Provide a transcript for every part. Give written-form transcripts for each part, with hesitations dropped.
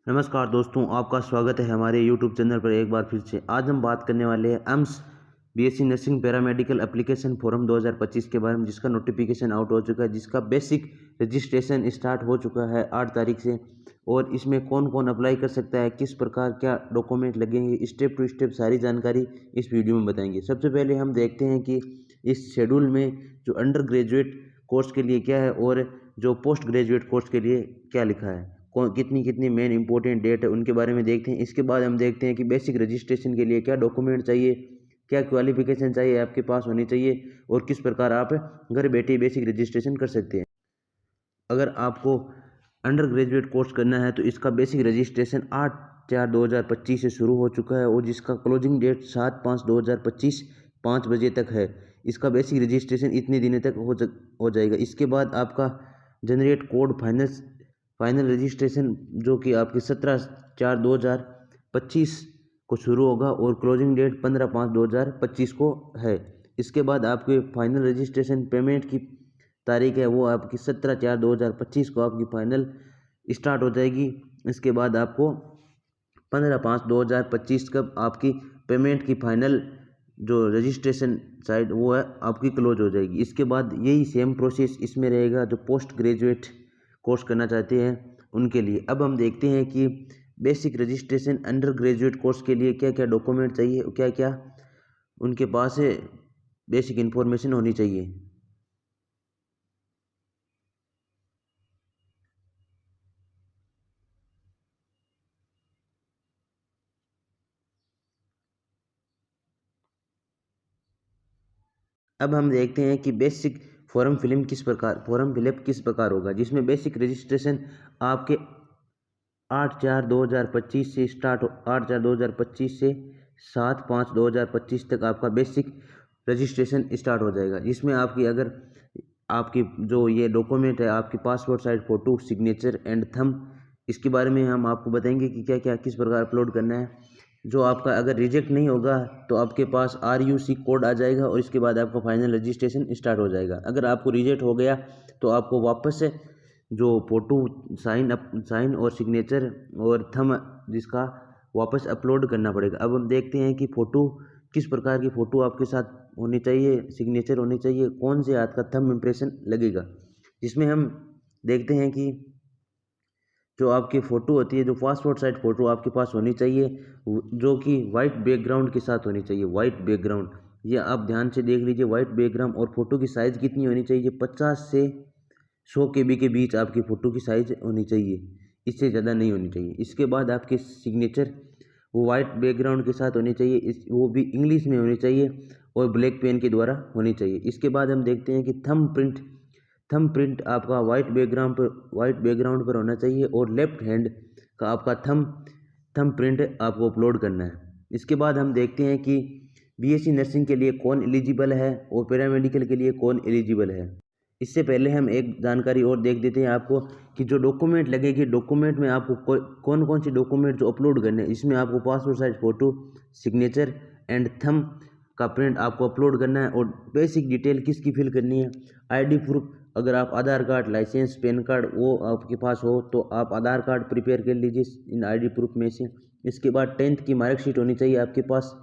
नमस्कार दोस्तों, आपका स्वागत है हमारे YouTube चैनल पर एक बार फिर से। आज हम बात करने वाले हैं AIIMS BSc nursing paramedical application forum 2025 के बारे में, जिसका नोटिफिकेशन आउट हो चुका है, जिसका बेसिक रजिस्ट्रेशन स्टार्ट हो चुका है 8 तारीख से। और इसमें कौन कौन अप्लाई कर सकता है, किस प्रकार क्या डॉक्यूमेंट लगेंगे, स्टेप टू स्टेप सारी जानकारी इस वीडियो में बताएंगे। सबसे पहले हम देखते हैं कि इस शेड्यूल में जो अंडर ग्रेजुएट कोर्स के लिए क्या है और जो पोस्ट ग्रेजुएट कोर्स के लिए क्या लिखा है, कौन कितनी कितनी मेन इंपॉर्टेंट डेट है, उनके बारे में देखते हैं। इसके बाद हम देखते हैं कि बेसिक रजिस्ट्रेशन के लिए क्या डॉक्यूमेंट चाहिए, क्या क्वालिफिकेशन चाहिए आपके पास होनी चाहिए, और किस प्रकार आप घर बैठे बेसिक रजिस्ट्रेशन कर सकते हैं। अगर आपको अंडर ग्रेजुएट कोर्स करना है तो इसका बेसिक रजिस्ट्रेशन 8/4/2025 से शुरू हो चुका है और जिसका क्लोजिंग डेट 7/5/2025 5 बजे तक है। इसका बेसिक रजिस्ट्रेशन इतने दिनों तक हो जाएगा। इसके बाद आपका जनरेट कोड फाइनल रजिस्ट्रेशन जो कि आपकी 17/4/2025 को शुरू होगा और क्लोजिंग डेट 15/5/2025 को है। इसके बाद आपके फाइनल रजिस्ट्रेशन पेमेंट की तारीख है वो आपकी 17/4/2025 को आपकी फाइनल स्टार्ट हो जाएगी। इसके बाद आपको 15/5/2025 कब आपकी पेमेंट की फाइनल जो रजिस्ट्रेशन साइड वो है आपकी क्लोज हो जाएगी। इसके बाद यही सेम प्रोसेस इसमें रहेगा जो पोस्ट ग्रेजुएट कोर्स करना चाहते हैं उनके लिए। अब हम देखते हैं कि basic registration under graduate course के लिए क्या क्या डॉक्यूमेंट चाहिए, क्या क्या उनके पास है बेसिक इन्फॉर्मेशन होनी चाहिए। अब हम देखते हैं कि बेसिक फॉर्म फिलअप किस प्रकार होगा, जिसमें बेसिक रजिस्ट्रेशन आपके 8/4/2025 से स्टार्ट हो 8/4/2025 से 7/5/2025 तक आपका बेसिक रजिस्ट्रेशन स्टार्ट हो जाएगा। जिसमें आपकी जो ये डॉक्यूमेंट है, आपकी passport size photo, signature and thumb, इसके बारे में हम आपको बताएंगे कि क्या क्या किस प्रकार अपलोड करना है। जो आपका अगर रिजेक्ट नहीं होगा तो आपके पास RUC कोड आ जाएगा और इसके बाद आपका फाइनल रजिस्ट्रेशन स्टार्ट हो जाएगा। अगर आपको रिजेक्ट हो गया तो आपको वापस से जो फ़ोटो साइन और सिग्नेचर और थंब जिसका वापस अपलोड करना पड़ेगा। अब हम देखते हैं कि फ़ोटो किस प्रकार की फ़ोटो आपके साथ होनी चाहिए, सिग्नेचर होनी चाहिए, कौन से हाथ का थंब इम्प्रेशन लगेगा। जिसमें हम देखते हैं कि जो आपकी फ़ोटो होती है, जो पासपोर्ट साइज फ़ोटो आपके पास होनी चाहिए, जो कि वाइट बैकग्राउंड के साथ होनी चाहिए। वाइट बैकग्राउंड, ये आप ध्यान से देख लीजिए। वाइट बैकग्राउंड और फ़ोटो की साइज़ कितनी होनी चाहिए, 50 से 100 KB के बीच आपकी फ़ोटो की साइज़ होनी चाहिए, इससे ज़्यादा नहीं होनी चाहिए। इसके बाद आपके सिग्नेचर वो वाइट बैकग्राउंड के साथ होनी चाहिए, वो भी इंग्लिश में होनी चाहिए और ब्लैक पेन के द्वारा होनी चाहिए। इसके बाद हम देखते हैं कि थंब प्रिंट आपका वाइट बैकग्राउंड पर होना चाहिए और लेफ्ट हैंड का आपका थंब प्रिंट आपको अपलोड करना है। इसके बाद हम देखते हैं कि BSc नर्सिंग के लिए कौन एलिजिबल है और पैरामेडिकल के लिए कौन एलिजिबल है। इससे पहले हम एक जानकारी और देख देते हैं आपको कि जो डॉक्यूमेंट लगेगी, डॉक्यूमेंट में आपको कौन कौन सी डॉक्यूमेंट जो अपलोड करने हैं। इसमें आपको passport size photo, signature and thumb का प्रिंट आपको अपलोड करना है और बेसिक डिटेल किसकी फिल करनी है। ID प्रूफ, अगर आप आधार कार्ड, लाइसेंस, पैन कार्ड वो आपके पास हो तो आप आधार कार्ड प्रिपेयर कर लीजिए इन ID प्रूफ में से। इसके बाद 10th की मार्कशीट होनी चाहिए आपके पास,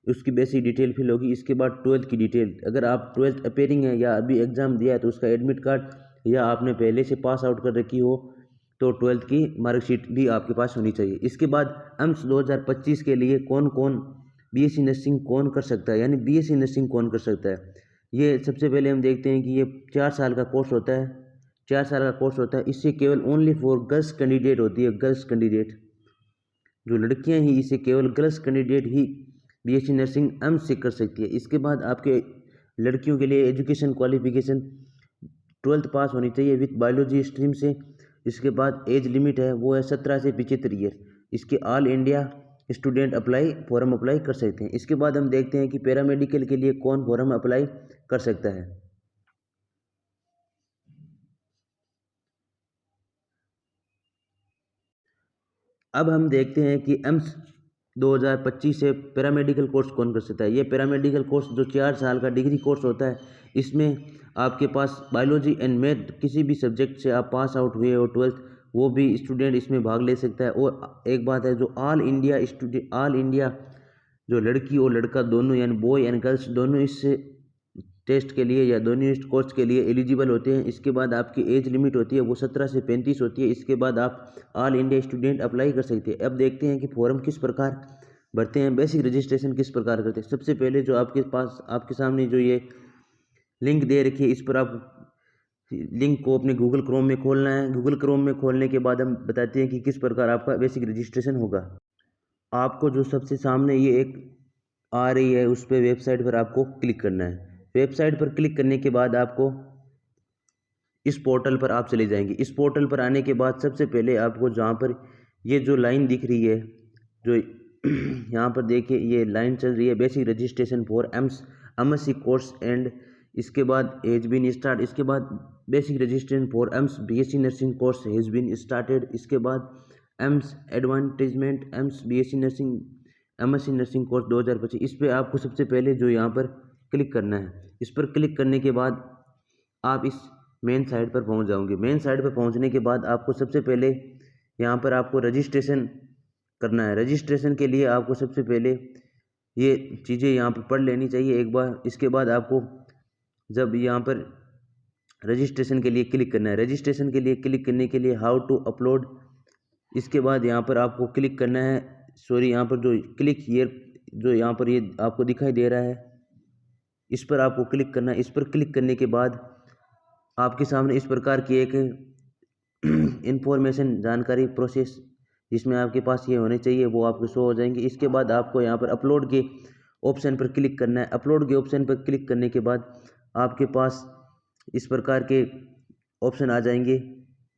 उसकी बेसिक डिटेल फिल होगी। इसके बाद 12th की डिटेल, अगर आप 12th अपेयरिंग है या अभी एग्ज़ाम दिया है तो उसका एडमिट कार्ड, या आपने पहले से पास आउट कर रखी हो तो 12th की मार्कशीट भी आपके पास होनी चाहिए। इसके बाद एम्स 2025 के लिए कौन कौन BSc नर्सिंग कौन कर सकता है, यानी BSc नर्सिंग कौन कर सकता है। ये सबसे पहले हम देखते हैं कि ये 4 साल का कोर्स होता है। 4 साल का कोर्स होता है। इससे केवल ओनली फॉर गर्ल्स कैंडिडेट होती है। गर्ल्स कैंडिडेट जो लड़कियां ही, इसे केवल गर्ल्स कैंडिडेट ही BSc नर्सिंग एम्स से कर सकती है। इसके बाद आपके लड़कियों के लिए एजुकेशन क्वालिफिकेशन 12th पास होनी चाहिए विथ बायोलॉजी स्ट्रीम से। इसके बाद एज लिमिट है वो है 17 से 75 ईयर। इसके all India student form apply कर सकते हैं। इसके बाद हम देखते हैं कि पैरामेडिकल के लिए कौन फॉर्म अप्लाई कर सकता है। अब हम देखते हैं कि एम्स 2025 से पैरामेडिकल कोर्स कौन कर सकता है। ये पैरामेडिकल कोर्स जो 4 साल का डिग्री कोर्स होता है, इसमें आपके पास बायोलॉजी एंड मैथ किसी भी सब्जेक्ट से आप पास आउट हुए हो 12th वो भी स्टूडेंट इसमें भाग ले सकता है। और एक बात है, जो ऑल इंडिया जो लड़की और लड़का दोनों यानी बॉय एंड गर्ल्स दोनों इस टेस्ट के लिए या दोनों इस कोर्स के लिए एलिजिबल होते हैं। इसके बाद आपकी एज लिमिट होती है वो 17 से 35 होती है। इसके बाद आप ऑल इंडिया स्टूडेंट अप्लाई कर सकते हैं। अब देखते हैं कि फॉर्म किस प्रकार भरते हैं, बेसिक रजिस्ट्रेशन किस प्रकार करते हैं। सबसे पहले जो आपके सामने जो ये लिंक दे रखी है, इस पर आप लिंक को अपने गूगल क्रोम में खोलना है। गूगल क्रोम में खोलने के बाद हम बताते हैं कि किस प्रकार आपका बेसिक रजिस्ट्रेशन होगा। आपको जो सबसे सामने ये एक आ रही है उस पर वेबसाइट पर आपको क्लिक करना है। वेबसाइट पर क्लिक करने के बाद आपको इस पोर्टल पर आप चले जाएंगे। इस पोर्टल पर आने के बाद सबसे पहले आपको जहाँ पर ये जो लाइन दिख रही है, जो यहाँ पर देखिए ये लाइन चल रही है, basic registration for MSc course and इसके बाद हैज बीन स्टार्ट, इसके बाद basic registration for BSc nursing course has been started, इसके बाद AIIMS advantagement AIIMS BSc nursing MSc nursing course 2025। इस पर आपको सबसे पहले जो यहाँ पर क्लिक करना है। इस पर क्लिक करने के बाद आप इस मेन साइट पर पहुँच जाओगे। मेन साइट पर पहुँचने के बाद आपको सबसे पहले यहाँ पर आपको रजिस्ट्रेशन करना है। रजिस्ट्रेशन के लिए आपको सबसे पहले ये चीज़ें यहाँ पर पढ़ लेनी चाहिए एक बार। इसके बाद आपको जब यहाँ पर रजिस्ट्रेशन के लिए क्लिक करना है, रजिस्ट्रेशन के लिए क्लिक करने के लिए हाउ टू अपलोड, इसके बाद यहाँ पर आपको क्लिक करना है। यहाँ पर जो क्लिक हियर जो यहाँ पर ये आपको दिखाई दे रहा है, इस पर आपको क्लिक करना है। इस पर क्लिक करने के बाद आपके सामने इस प्रकार की एक इंफॉर्मेशन जानकारी प्रोसेस जिसमें आपके पास ये होने चाहिए वो आपको शो हो जाएंगे। इसके बाद आपको यहाँ पर अपलोड के ऑप्शन पर क्लिक करना है। अपलोड के ऑप्शन पर क्लिक करने के बाद आपके पास इस प्रकार के ऑप्शन आ जाएंगे।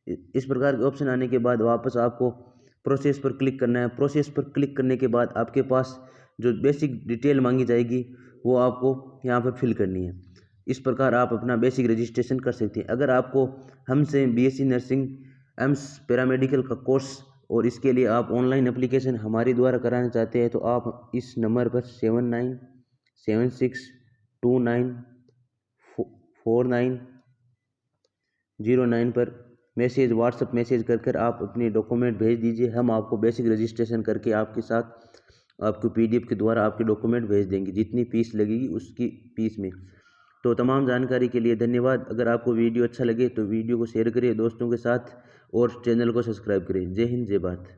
इस प्रकार के ऑप्शन आने के बाद वापस आपको प्रोसेस पर क्लिक करना है। प्रोसेस पर क्लिक करने के बाद आपके पास जो बेसिक डिटेल मांगी जाएगी वो आपको यहाँ पर फिल करनी है। इस प्रकार आप अपना बेसिक रजिस्ट्रेशन कर सकते हैं। अगर आपको हमसे बीएससी नर्सिंग एम्स पैरामेडिकल का कोर्स और इसके लिए आप ऑनलाइन एप्लीकेशन हमारे द्वारा कराना चाहते हैं तो आप इस नंबर पर 7976294909 पर व्हाट्सएप मैसेज कर आप अपने डॉक्यूमेंट भेज दीजिए। हम आपको बेसिक रजिस्ट्रेशन करके आपके साथ आपको पीडीएफ के द्वारा आपके डॉक्यूमेंट भेज देंगे, जितनी फीस लगेगी उसकी फीस में। तो तमाम जानकारी के लिए धन्यवाद। अगर आपको वीडियो अच्छा लगे तो वीडियो को शेयर करें दोस्तों के साथ और चैनल को सब्सक्राइब करें। जय हिंद, जय भारत।